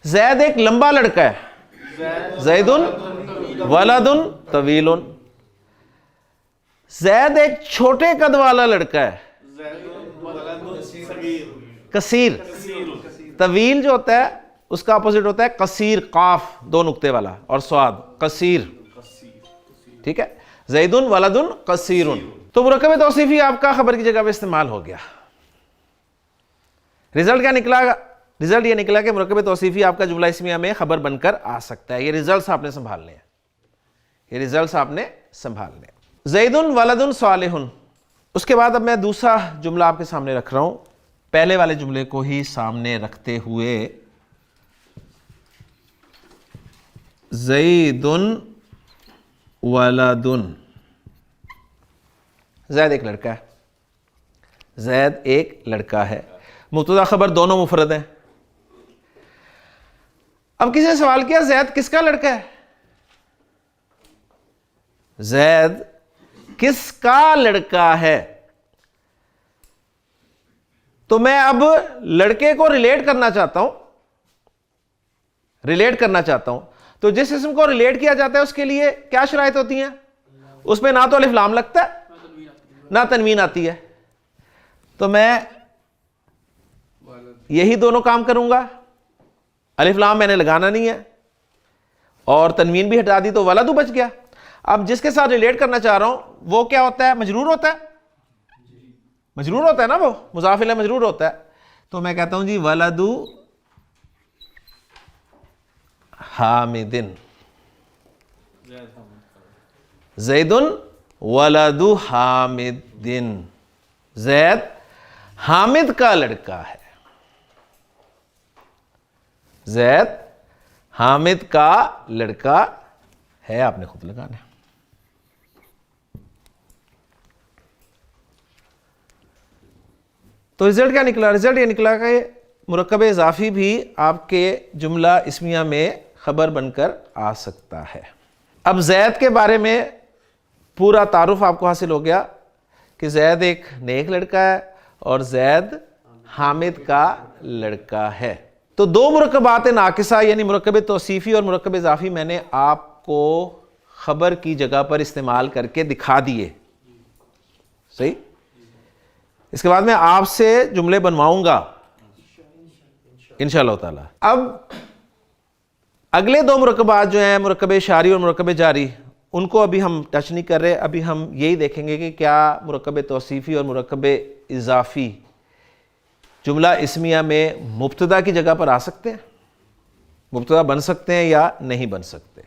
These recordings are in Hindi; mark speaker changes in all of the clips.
Speaker 1: जैद एक लंबा लड़का है, जैदुन वलदुन तवीलुन। जैद एक छोटे कद वाला लड़का है, कसीर। तवील जो होता है उसका अपोजिट होता है कसीर, काफ दो नुक्ते वाला और स्वाद, कसीर। ठीक है, जैदुन वलदुन कसीरुन। तो मुरक्कब तौसीफी आपका खबर की जगह पे इस्तेमाल हो गया। रिजल्ट क्या निकला? रिजल्ट ये निकला कि मुरक्कब तौसीफी आपका जुमला इस्मिया में खबर बनकर आ सकता है। ये रिजल्ट्स आपने संभालने हैं, ये रिजल्ट्स आपने संभालने। जैदुन वलदुन सालिहुन। उसके बाद अब मैं दूसरा जुमला आपके सामने रख रहा हूं, पहले वाले जुमले को ही सामने रखते हुए। जैदुन वलदुन। जैद एक लड़का है, जैद एक लड़का है। मुब्तदा खबर दोनों मुफरद हैं। अब किसी ने सवाल किया जैद किसका लड़का है? जैद किसका लड़का है? तो मैं अब लड़के को रिलेट करना चाहता हूं, रिलेट करना चाहता हूं। तो जिस इसम को रिलेट किया जाता है उसके लिए क्या शराइत होती हैं? उसमें ना तो अलिफ लाम लगता है ना तनवीन आती है। तो मैं यही दोनों काम करूंगा। अलिफ लाम मैंने लगाना नहीं है और तनवीन भी हटा दी तो वलदु बच गया। अब जिसके साथ रिलेट करना चाह रहा हूं वो क्या होता है? मजरूर होता है, मजरूर होता है ना, वो मुज़ाफ़ इलैह मजरूर होता है। तो मैं कहता हूं जी वलदु हामिदिन। जैदुन वलदु हामिदिन। जैद हामिद का लड़का है, जैद हामिद का लड़का है। आपने खुद लगाना है। तो रिजल्ट क्या निकला? रिजल्ट ये निकला कि मुरक्कब इजाफी भी आपके जुमला इस्मिया में खबर बनकर आ सकता है। अब जैद के बारे में पूरा तारुफ आपको हासिल हो गया कि जैद एक नेक लड़का है और जैद हामिद का लड़का है। तो दो मुरक्कबात नाकिसा यानी मुरक्कब तौसीफी और मुरक्कब इजाफी मैंने आपको खबर की जगह पर इस्तेमाल करके दिखा दिए। सही। इसके बाद मैं आपसे जुमले बनवाऊंगा इंशाअल्लाह ताला। अब अगले दो मुरक्कबात जो हैं, मुरक्कब शारी और मुरक्कब जारी, उनको अभी हम टच नहीं कर रहे। अभी हम यही देखेंगे कि क्या मुरक्कब तौसीफी और मुरक्कब इजाफी जुमला इस्मिया में मुब्तदा की जगह पर आ सकते हैं, मुब्तदा बन सकते हैं या नहीं बन सकते।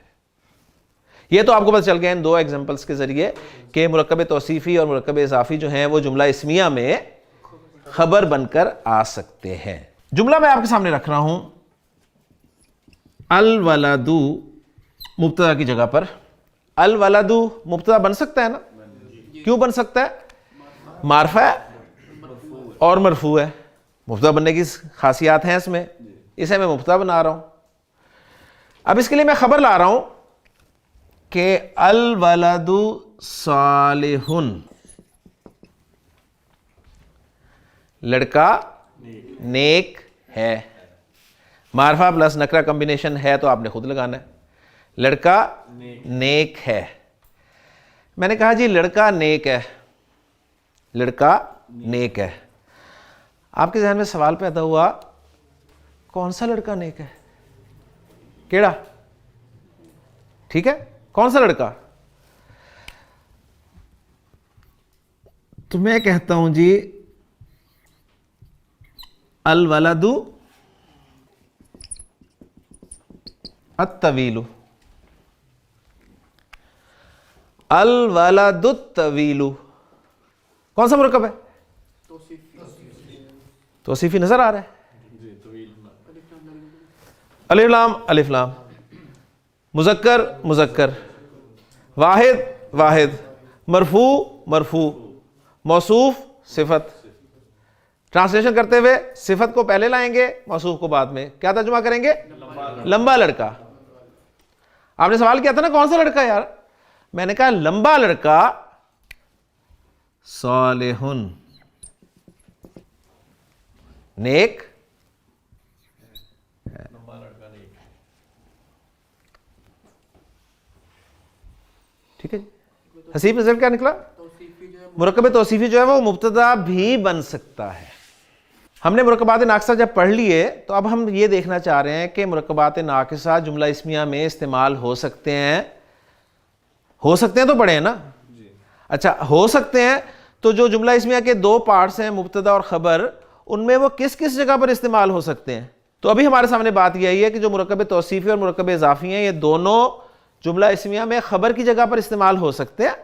Speaker 1: ये तो आपको पता चल गया इन दो एग्जांपल्स के जरिए कि मुरक्कब तौसीफी और मुरक्कब इजाफी जो हैं वो जुमला इस्मिया में खबर बनकर आ सकते हैं। जुमला मैं आपके सामने रख रहा हूं, अल वलदु मुब्तदा की जगह पर। अल वलदु मुब्तदा बन सकता है ना? क्यों बन सकता है? मारफा है और मरफू है। मुब्तदा बनने की खासियत हैं इसमें, इसे मैं मुब्तदा बना रहा हूं। अब इसके लिए मैं खबर ला रहा हूं कि अल वलदु सालिहुन, लड़का नेक है। मारफा प्लस नकरा कॉम्बिनेशन है तो आपने खुद लगाना है। लड़का नेक है। मैंने कहा जी लड़का नेक है, लड़का नेक है। आपके जहन में सवाल पैदा हुआ कौन सा लड़का नेक है? केड़ा? ठीक है, कौन सा लड़का? तो मैं कहता हूं जी अल वलदु अत्तवीलु। अल वलदु तवीलु कौन सा मुरक्कब है? तौसीफी नजर आ रहा है? अलिफ लाम अलिफ लाम, मुज़क्कर मुज़क्कर, वाहिद वाहिद, मरफू मरफू, मौसूफ सिफत। ट्रांसलेशन करते हुए सिफत को पहले लाएंगे, मौसूफ को बाद में। क्या तर्जुमा करेंगे? लंबा लड़का। आपने सवाल किया था ना कौन सा लड़का यार? मैंने कहा लंबा लड़का सालिहुन, नेक ठीक है जी। हसीब रिजल्ट क्या निकला? मुरक्कब तौसीफी जो है वो मुब्तदा भी बन सकता है। हमने मुरक्कबात नाक़िसा जब पढ़ लिए तो अब हम ये देखना चाह रहे हैं कि मुरक्कबात नाक़िसा जुमला इस्मिया में इस्तेमाल हो सकते हैं। हो सकते हैं तो पढ़े हैं ना जी। अच्छा, हो सकते हैं तो जो जुमला इस्मिया के दो पार्ट्स हैं मुब्तदा और खबर, उनमें वो किस किस जगह पर इस्तेमाल हो सकते हैं? तो अभी हमारे सामने बात यही है कि जो मुरक्कब तौसीफी और मुरक्कब इज़ाफ़ी हैं, ये दोनों जुमला इस्मिया में खबर की जगह पर इस्तेमाल हो सकते हैं,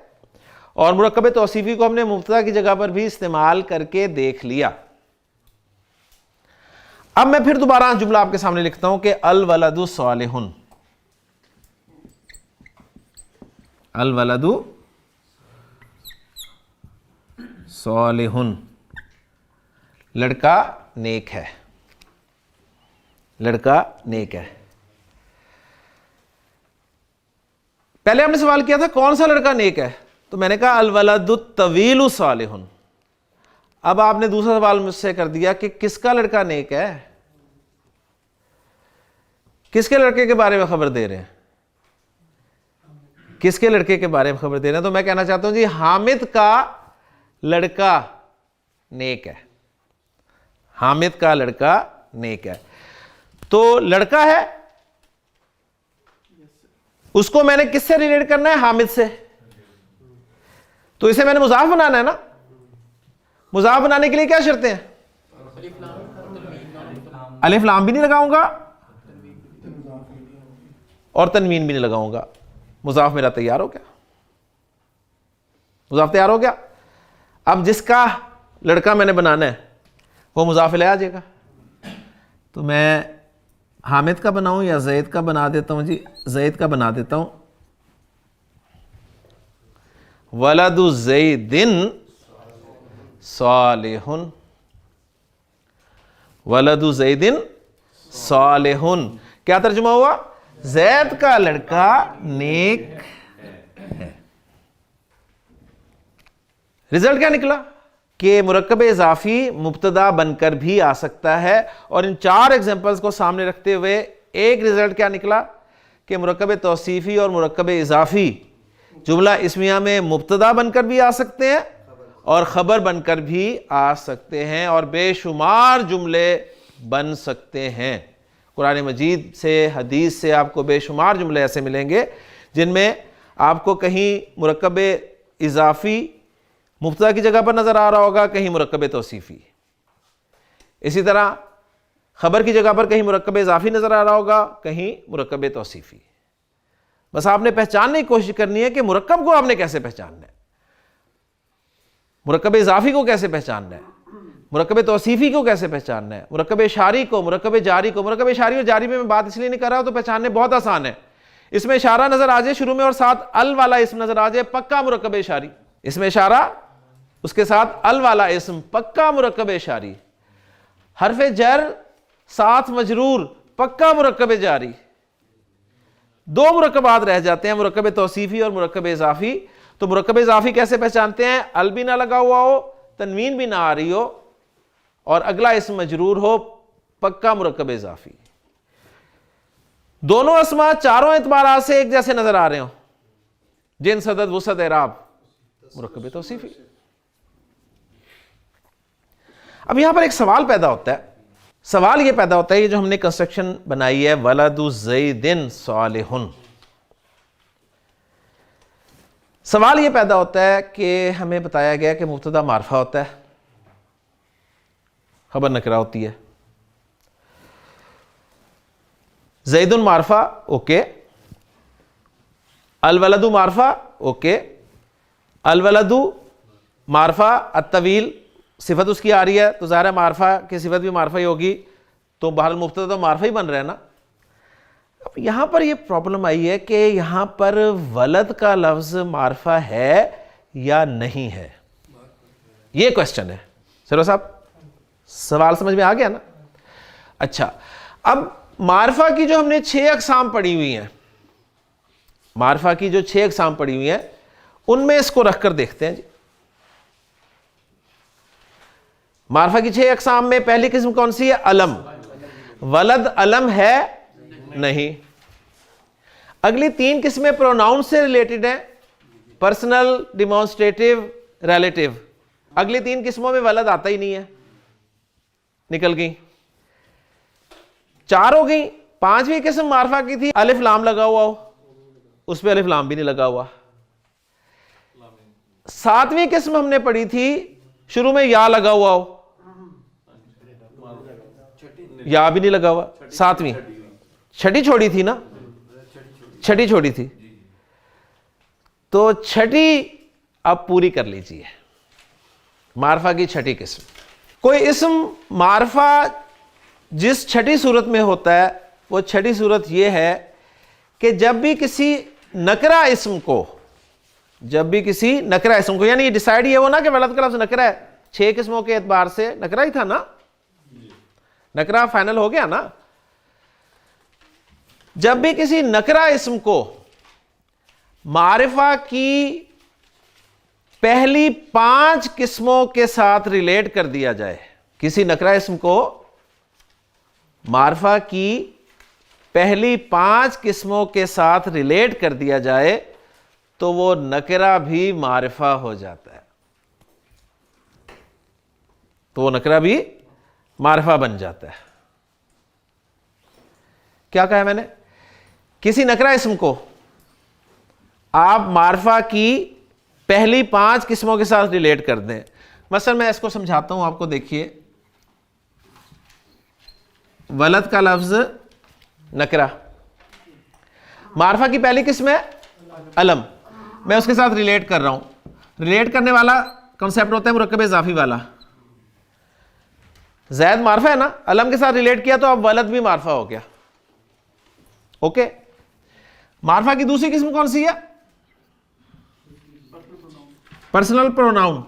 Speaker 1: और मुरक्कब तौसीफी को हमने मुब्तदा की जगह पर भी इस्तेमाल करके देख लिया। अब मैं फिर दोबारा जुमला आपके सामने लिखता हूं कि अल वलदु सालिहुन। अल वलदु सालिहुन, लड़का नेक है। लड़का नेक है। पहले हमने सवाल किया था कौन सा लड़का नेक है, तो मैंने कहा अल वलदु तवीलु सालिहुन। अब आपने दूसरा सवाल मुझसे कर दिया कि किसका लड़का नेक है, किसके लड़के के बारे में खबर दे रहे हैं, किसके लड़के के बारे में खबर दे रहे हैं? तो मैं कहना चाहता हूं जी हामिद का लड़का नेक है। हामिद का लड़का नेक है। तो लड़का है, उसको मैंने किससे रिलेट करना है? हामिद से। तो इसे मैंने मुजाफ बनाना है ना। मुजाफ बनाने के लिए क्या शर्तें हैं? अलिफ लाम भी नहीं लगाऊंगा और तनवीन भी नहीं लगाऊंगा। मुजाफ मेरा तैयार हो गया। मुजाफ तैयार हो गया। अब जिसका लड़का मैंने बनाना है वो मुजाफ इलैह आ जाएगा। तो मैं हामिद का बनाऊं या जैद का बना देता हूं जी? जैद का बना देता हूं। वलदु ज़ैदिन सालिहुन। वलदु ज़ैदिन सालिहुन, क्या तर्जुमा हुआ? जैद का लड़का नेक है। रिजल्ट क्या निकला कि मुरक्कब इज़ाफ़ी मुब्तदा बनकर भी आ सकता है। और इन चार एग्जांपल्स को सामने रखते हुए एक रिजल्ट क्या निकला कि मुरक्कब तौसीफ़ी और मुरक्कब इज़ाफ़ी जुमला इस्मिया में मुब्तदा बनकर भी आ सकते हैं और ख़बर बनकर भी आ सकते हैं, और बेशुमार जुमले बन सकते हैं। कुरान मजीद से, हदीस से आपको बेशुमार जुमले ऐसे मिलेंगे जिनमें आपको कहीं मुरक्कब इज़ाफ़ी मुब्तदा की जगह पर नज़र आ रहा होगा, कहीं मुरक्कब तौसीफ़ी। इसी तरह ख़बर की जगह पर कहीं मुरक्कब इज़ाफ़ी नज़र आ रहा होगा, कहीं मुरक्कब तौसीफ़ी। बस आपने पहचानने की कोशिश करनी है कि मुरक्कब को आपने कैसे पहचानना है, मुरक्कब इज़ाफ़ी को कैसे पहचानना है, मुरक्कब तौसीफ़ी को कैसे पहचानना है, मुरक्कब इशारी को, मुरक्कब जारी को। मुरक्कब इशारी और जारी में मैं बात इसलिए नहीं कर रहा हूं तो पहचानने बहुत आसान है। इसमें इशारा नज़र आ जाए शुरू में और साथ अल वाला इसम नज़र आ जाए, पक्का मुरक्कब इशारी। इसमें इशारा उसके साथ अल वाला इसम, पक्का मुरक्कब इशारी। हरफ जर साथ मजरूर, पक्का मुरक्कब जारी। दो मुरक्कबात रह जाते हैं, मुरक्कब तौसीफ़ी और मुरक्कब इज़ाफ़ी। तो मुरक्कब इज़ाफ़ी कैसे पहचानते हैं? अल भी ना लगा हुआ हो, तनवीन भी ना आ रही हो और अगला इसम मजरूर हो, पक्का मुरक्कब इज़ाफ़ी। दोनों अस्मा चारों एतबारात से एक जैसे नजर आ रहे हो, जिन सदद वसत एराब, मुरक्कब तौसीफ़ी। अब यहां पर एक सवाल पैदा होता है। सवाल यह पैदा होता है, ये जो हमने कंस्ट्रक्शन बनाई है वलदु ज़ैदिन सालिहुन, सवाल यह पैदा होता है कि हमें बताया गया कि मुब्तदा मारफा होता है, खबर नकरा होती है। ज़ैदुन मारफा, ओके। अल वलदु मारफा, ओके। अल वलदु मारफा, अत्तवील सिफत उसकी आ रही है तो ज़ाहिर है मारफा की सिफत भी मारफा ही होगी, तो बहरहाल मुब्तदा तो मारफा ही बन रहा है ना। अब यहां पर ये प्रॉब्लम आई है कि यहां पर वलद का लफ्ज़ मारफा है या नहीं है, ये क्वेश्चन है। सर साहब सवाल समझ में आ गया ना? अच्छा, अब मारफा की जो हमने 6 अक़साम पढ़ी हुई हैं, मारफा की जो 6 अक़साम पढ़ी हुई हैं, उनमें इसको रखकर देखते हैं जी। मारफा की 6 अक़साम में पहली किस्म कौन सी है? अलम। वलद अलम है नहीं। अगली 3 किस्में प्रोनाउन से रिलेटेड हैं, पर्सनल, डिमॉन्स्ट्रेटिव, रिलेटिव। अगली 3 किस्मों में वलद आता ही नहीं है, निकल गई। 4 हो गई। 5वीं किस्म मार्फा की थी, अलिफ लाम लगा हुआ हो, उस पर अलिफ लाम भी नहीं लगा हुआ। 7वीं किस्म हमने पढ़ी थी, शुरू में या लगा हुआ हो, या भी नहीं लगा हुआ। 7वीं, छठी छोड़ी थी ना, छठी छोड़ी थी, तो छठी अब पूरी कर लीजिए, मार्फा की छठी किस्म। कोई इस्म मार्फा जिस छठी सूरत में होता है, वो छठी सूरत ये है कि जब भी किसी नकरा इस्म को, जब भी किसी नकरा इस्म को, यानी ये डिसाइड ये हो ना कि वलद का लफ्ज़ नकरा है, 6 किस्मों के एतबार से नकरा ही था ना, नकरा फाइनल हो गया ना। जब भी किसी नकरा इस्म को मारिफा की पहली 5 किस्मों के साथ रिलेट कर दिया जाए, किसी नकरा इस्म को मारिफा की पहली 5 किस्मों के साथ रिलेट कर दिया जाए, तो वो नकरा भी मारिफा हो जाता है, तो वो नकरा भी मारिफा बन जाता है। क्या कहा मैंने? किसी नकरा इस्म को आप मारिफा की पहली 5 किस्मों के साथ रिलेट कर दें। मसलन मैं इसको समझाता हूं आपको, देखिए, वलद का लफ्ज नकरा, मारिफा की पहली किस्म है अलम, मैं उसके साथ रिलेट कर रहा हूं। रिलेट करने वाला कॉन्सेप्ट होता है मुरक्कब इजाफी वाला। जैद मारिफा है ना, अलम के साथ रिलेट किया तो अब वलद भी मारिफा हो गया। ओके, मारिफा की दूसरी किस्म कौन सी है? Personal pronoun.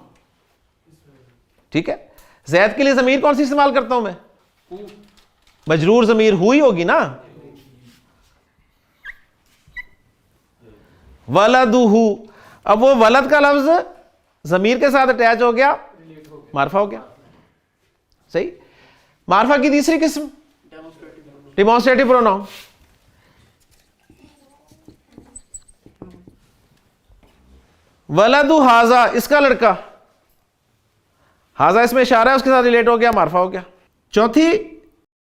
Speaker 1: ठीक है, जैद के लिए जमीर कौन सी इस्तेमाल करता हूं मैं? मजरूर जमीर हुई होगी ना, वलदुहु। अब वो वलद का लफ्ज जमीर के साथ अटैच हो गया, मारिफा हो गया। सही। मारिफा की तीसरी किस्म डिमॉन्स्ट्रेटिव प्रोनाउन। वलदु हाजा, इसका लड़का, हाजा इसमें इशारा है, उसके साथ रिलेट हो गया, मारिफा हो गया। चौथी